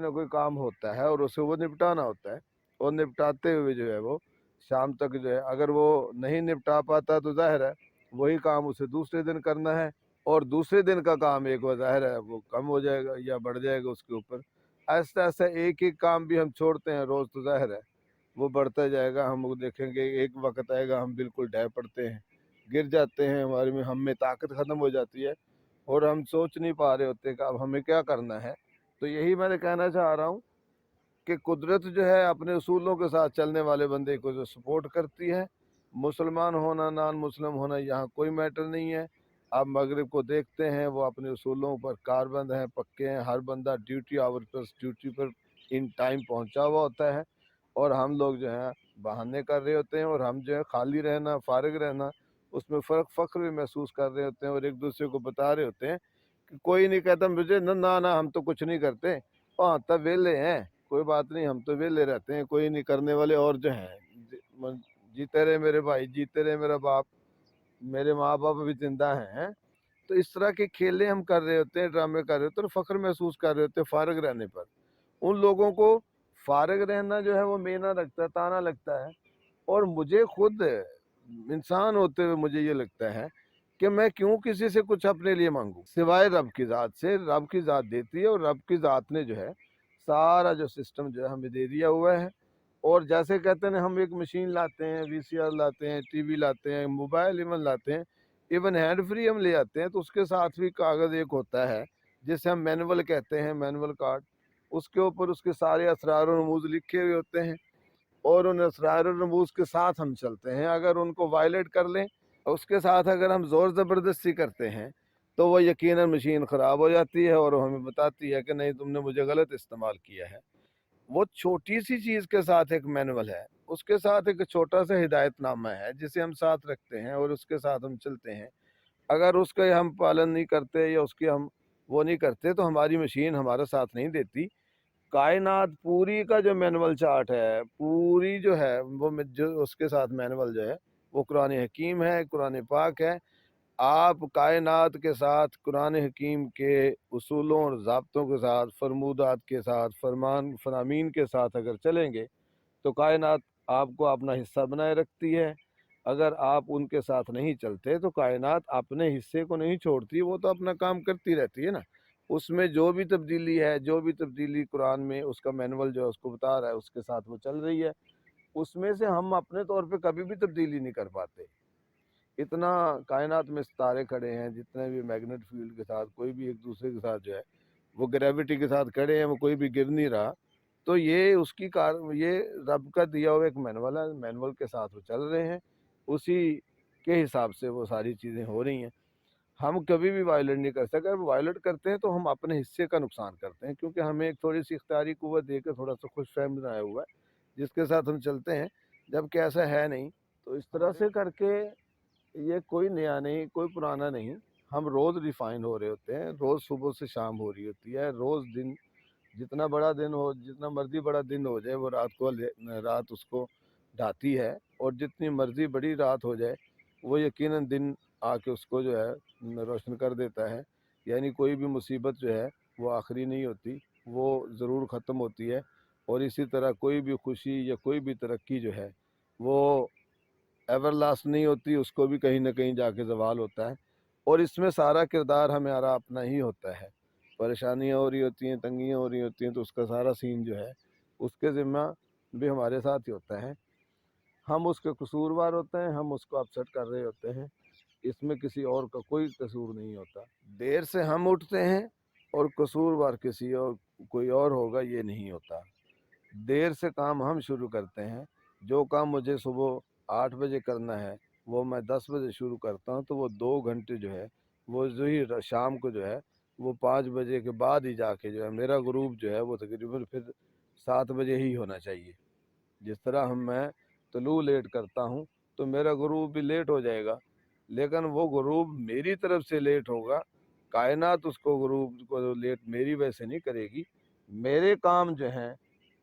ना कोई काम होता है और उसे वो निपटाना होता है, और निपटाते हुए जो है वो शाम तक जो है, अगर वो नहीं निपटा पाता तो जाहिर है वही काम उसे दूसरे दिन करना है, और दूसरे दिन का काम एक वो जाहिर है वो कम हो जाएगा या बढ़ जाएगा उसके ऊपर। ऐसा ऐसा एक एक काम भी हम छोड़ते हैं रोज़ तो जाहिर है वो बढ़ता जाएगा। हम वो देखेंगे एक वक्त आएगा हम बिल्कुल ढह पड़ते हैं, गिर जाते हैं, हमारे में हम में ताकत ख़त्म हो जाती है और हम सोच नहीं पा रहे होते कि अब हमें क्या करना है। तो यही मैं कहना चाह रहा हूँ कि कुदरत जो है अपने उसूलों के साथ चलने वाले बंदे को जो सपोर्ट करती है। मुसलमान होना नॉन मुस्लिम होना यहाँ कोई मैटर नहीं है। आप मगरिब को देखते हैं वो अपने उसूलों पर कारबंद हैं, पक्के हैं, हर बंदा ड्यूटी आवर पर ड्यूटी पर इन टाइम पहुँचा हुआ होता है, और हम लोग जो हैं बहाने कर रहे होते हैं, और हम जो है खाली रहना फारिग रहना उसमें फ़ख्र भी महसूस कर रहे होते हैं, और एक दूसरे को बता रहे होते हैं कि कोई नहीं कहता मुझे ना ना ना हम तो कुछ नहीं करते, हाँ तब वेले हैं, कोई बात नहीं हम तो वेले रहते हैं, कोई नहीं करने वाले और जो हैं जीते रहे मेरे भाई, जीते रहे मेरा बाप, मेरे माँ बाप भी जिंदा हैं। तो इस तरह के खेले हम कर रहे होते हैं, ड्रामे कर रहे होते हैं और फ़ख्र महसूस कर रहे होते हैं फारिग रहने पर। उन लोगों को फारिग रहना जो है वो मेना लगता है, ताना लगता है, और मुझे खुद इंसान होते हुए मुझे ये लगता है कि मैं क्यों किसी से कुछ अपने लिए मांगूं सिवाय रब की ज़ात से। रब की ज़ात देती है, और रब की ज़ात ने जो है सारा जो सिस्टम जो है हमें दे दिया हुआ है। और जैसे कहते हैं हम एक मशीन लाते हैं, वीसीआर लाते हैं, टीवी लाते हैं, मोबाइल इवन लाते हैं, इवन हैंड फ्री हम ले आते हैं, तो उसके साथ भी कागज़ एक होता है जिसे हम मैनुअल कहते हैं, मैनुअल कार्ड। उसके ऊपर उसके सारे असरार और रमूज़ लिखे हुए होते हैं, और उन असरार और रमूज़ के साथ हम चलते हैं। अगर उनको वायलेट कर लें, उसके साथ अगर हम ज़ोर ज़बरदस्ती करते हैं, तो वो यकीनन मशीन ख़राब हो जाती है और हमें बताती है कि नहीं तुमने मुझे गलत इस्तेमाल किया है। वो छोटी सी चीज़ के साथ एक मैनुअल है, उसके साथ एक छोटा सा हिदायतनामा है जिसे हम साथ रखते हैं और उसके साथ हम चलते हैं। अगर उसका हम पालन नहीं करते या उसकी हम वो नहीं करते तो हमारी मशीन हमारा साथ नहीं देती। कायनात पूरी का जो मैनुअल चार्ट है, पूरी जो है वो जो उसके साथ मैनुअल जो है वो कुरान हकीम है, कुरान पाक है। आप कायनात के साथ कुरान हकीम के उसूलों और ज़ाब्तों के साथ, फरमूदात के साथ, फरमान फरामीन के साथ अगर चलेंगे तो कायनात आपको अपना हिस्सा बनाए रखती है। अगर आप उनके साथ नहीं चलते तो कायनात अपने हिस्से को नहीं छोड़ती, वो तो अपना काम करती रहती है ना। उसमें जो भी तब्दीली है, जो भी तब्दीली कुरान में उसका मैनुअल जो है उसको बता रहा है उसके साथ वो चल रही है। उसमें से हम अपने तौर पे कभी भी तब्दीली नहीं कर पाते। इतना कायनात में सितारे खड़े हैं, जितने भी मैग्नेट फील्ड के साथ कोई भी एक दूसरे के साथ जो है वो ग्रेविटी के साथ खड़े हैं, वो कोई भी गिर नहीं रहा। तो ये उसकी कार ये रब का दिया हुआ एक मैनुअल है, मैनुअल के साथ वो चल रहे हैं, उसी के हिसाब से वो सारी चीज़ें हो रही हैं। हम कभी भी वायलेट नहीं कर सकते, अगर वायलेट करते हैं तो हम अपने हिस्से का नुकसान करते हैं, क्योंकि हमें एक थोड़ी सी इख्तियारी कुव्वत देकर थोड़ा सा खुश फहम बनाया हुआ है जिसके साथ हम चलते हैं, जबकि ऐसा है नहीं। तो इस तरह से करके ये कोई नया नहीं, कोई पुराना नहीं। हम रोज़ रिफाइन हो रहे होते हैं, रोज़ सुबह से शाम हो रही होती है, रोज़ दिन जितना बड़ा दिन हो, जितना मर्जी बड़ा दिन हो जाए वो रात उसको ढाती है, और जितनी मर्जी बड़ी रात हो जाए वो यकीनन दिन आके उसको जो है रोशन कर देता है। यानी कोई भी मुसीबत जो है वो आखिरी नहीं होती, वो ज़रूर ख़त्म होती है। और इसी तरह कोई भी खुशी या कोई भी तरक्की जो है वो एवर लास्ट नहीं होती, उसको भी कहीं ना कहीं जाके ज़वाल होता है। और इसमें सारा किरदार हमारा अपना ही होता है। परेशानियाँ हो रही होती हैं, तंगियाँ हो रही होती हैं, तो उसका सारा सीन जो है उसके ज़िम्मा भी हमारे साथ ही होता है। हम उसके कसूरवार होते हैं, हम उसको अपसेट कर रहे होते हैं। इसमें किसी और का कोई कसूर नहीं होता। देर से हम उठते हैं और कसूरवार किसी और कोई और होगा ये नहीं होता। देर से काम हम शुरू करते हैं। जो काम मुझे सुबह 8 बजे करना है वो मैं 10 बजे शुरू करता हूँ, तो वो 2 घंटे जो है वो जो ही शाम को जो है वो 5 बजे के बाद ही जाके जो है मेरा ग्रुप जो है वो तकरीबन फिर 7 बजे ही होना चाहिए। जिस तरह मैं तलू लेट करता हूँ तो मेरा ग्रुप भी लेट हो जाएगा, लेकिन वो ग्रुप मेरी तरफ से लेट होगा। कायनात उसको ग्रुप को लेट मेरी वजह से नहीं करेगी। मेरे काम जो हैं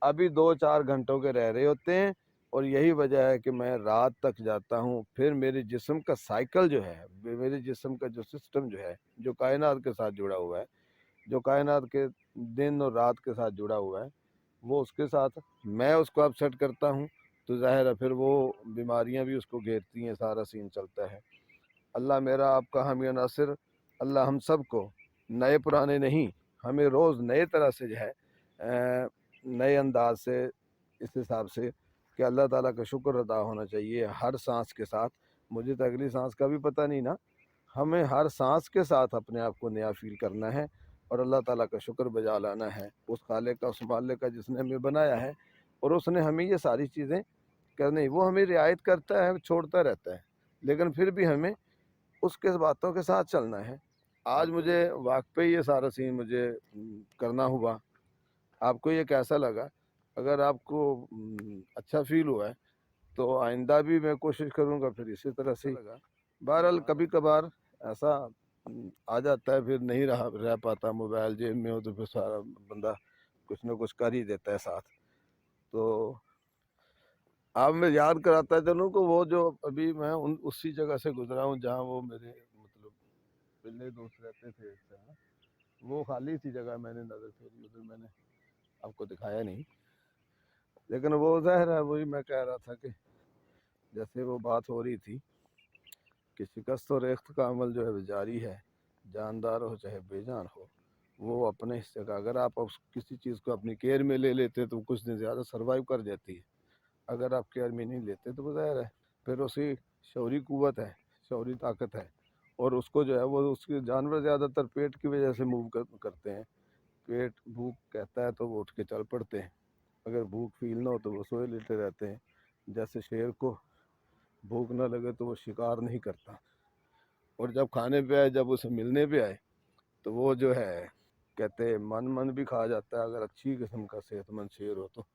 अभी 2-4 घंटों के रह रहे होते हैं, और यही वजह है कि मैं रात तक जाता हूँ। फिर मेरे जिस्म का साइकिल जो है, मेरे जिस्म का जो सिस्टम जो है जो कायनात के साथ जुड़ा हुआ है, जो कायनात के दिन और रात के साथ जुड़ा हुआ है, वो उसके साथ मैं उसको अपसेट करता हूँ तो जाहिर है फिर वो बीमारियां भी उसको घेरती हैं, सारा सीन चलता है। अल्लाह मेरा आपका हामी नासिर, अल्लाह हम सब को नए पुराने नहीं, हमें रोज़ नए तरह से जो है नए अंदाज से, इस हिसाब से कि अल्लाह ताला का शुक्र अदा होना चाहिए हर सांस के साथ। मुझे तो अगली सांस का भी पता नहीं ना, हमें हर सांस के साथ अपने आप को नया फील करना है और अल्लाह ताला का शुक्र बजा लाना है, उस खालिक का, उस मालिक का जिसने हमें बनाया है और उसने हमें ये सारी चीज़ें करनी। वो हमें रियायत करता है, छोड़ता रहता है, लेकिन फिर भी हमें उसके बातों के साथ चलना है। आज मुझे वाकई ये सारा सीन मुझे करना हुआ। आपको ये कैसा लगा? अगर आपको अच्छा फील हुआ है तो आइंदा भी मैं कोशिश करूँगा फिर इसी तरह से लगा। बहरहाल कभी कभार ऐसा आ जाता है, फिर नहीं रह पाता, मोबाइल जेब में हो तो फिर सारा बंदा कुछ ना कुछ कर ही देता है साथ। तो अब मैं याद कराता चलूँ को वो जो अभी मैं उसी जगह से गुजरा हूँ जहाँ वो मेरे मतलब पहले दोस्त रहते थे एक तरह, वो खाली सी जगह मैंने नज़र फेरी, उधर मैंने आपको दिखाया नहीं, लेकिन वो ज़ाहिर है वही मैं कह रहा था कि जैसे वो बात हो रही थी कि शिकस्त और रेख्त का अमल जो है जारी है, जानदार हो चाहे बेजान हो, वो अपने हिस्से का, अगर आप किसी चीज़ को अपनी केयर में ले लेते तो कुछ दिन ज़्यादा सर्वाइव कर जाती है, अगर आप केयर में नहीं लेते तो ज़ाहिर है फिर उसकी शौरी कुव्वत है, शौरी ताकत है, और उसको जो है वो उसके जानवर ज़्यादातर पेट की वजह से मूव करते हैं। पेट भूख कहता है तो वो उठ के चल पड़ते हैं, अगर भूख फील ना हो तो वो सोए लेटे रहते हैं। जैसे शेर को भूख ना लगे तो वो शिकार नहीं करता, और जब खाने पे आए, जब उसे मिलने पे आए तो वो जो है कहते हैं मन मन भी खा जाता है, अगर अच्छी किस्म का सेहतमंद शेर हो तो।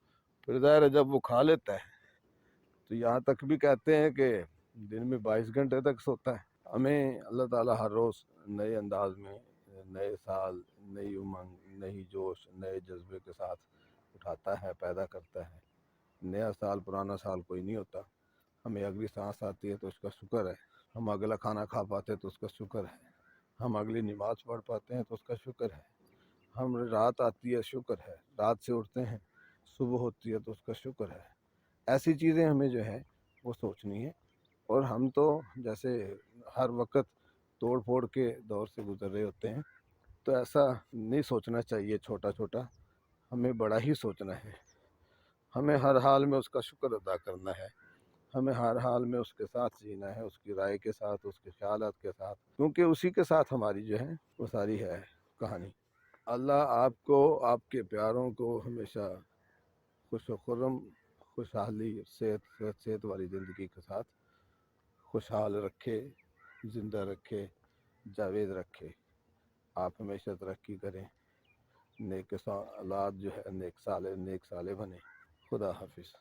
फिर ज़ाहिर है जब वो खा लेता है तो यहाँ तक भी कहते हैं कि दिन में 22 घंटे तक सोता है। हमें अल्लाह ताला हर रोज़ नए अंदाज में, नए साल, नई उमंग, नई जोश, नए जज्बे के साथ उठाता है, पैदा करता है। नया साल पुराना साल कोई नहीं होता। हमें अगली सांस आती है तो उसका शुक्र है, हम अगला खाना खा पाते हैं तो उसका शुक्र है, हम अगली नमाज पढ़ पाते हैं तो उसका शुक्र है, हम रात आती है शुक्र है, रात से उठते हैं, सुबह होती है तो उसका शुक्र है। ऐसी चीज़ें हमें जो है वो सोचनी है। और हम तो जैसे हर वक्त तोड़ फोड़ के दौर से गुजर रहे होते हैं, तो ऐसा नहीं सोचना चाहिए छोटा छोटा, हमें बड़ा ही सोचना है। हमें हर हाल में उसका शुक्र अदा करना है, हमें हर हाल में उसके साथ जीना है, उसकी राय के साथ, उसके ख्यालात के साथ, क्योंकि उसी के साथ हमारी जो है वो सारी है कहानी। अल्लाह आपको, आपके प्यारों को हमेशा खुश खुर्रम, खुशहाली, सेहत वाली ज़िंदगी के साथ खुशहाल रखे, ज़िंदा रखे, जावेद रखे। आप हमेशा तरक्की करें, नेक औलाद जो है नेक साले बने। खुदा हाफिज़।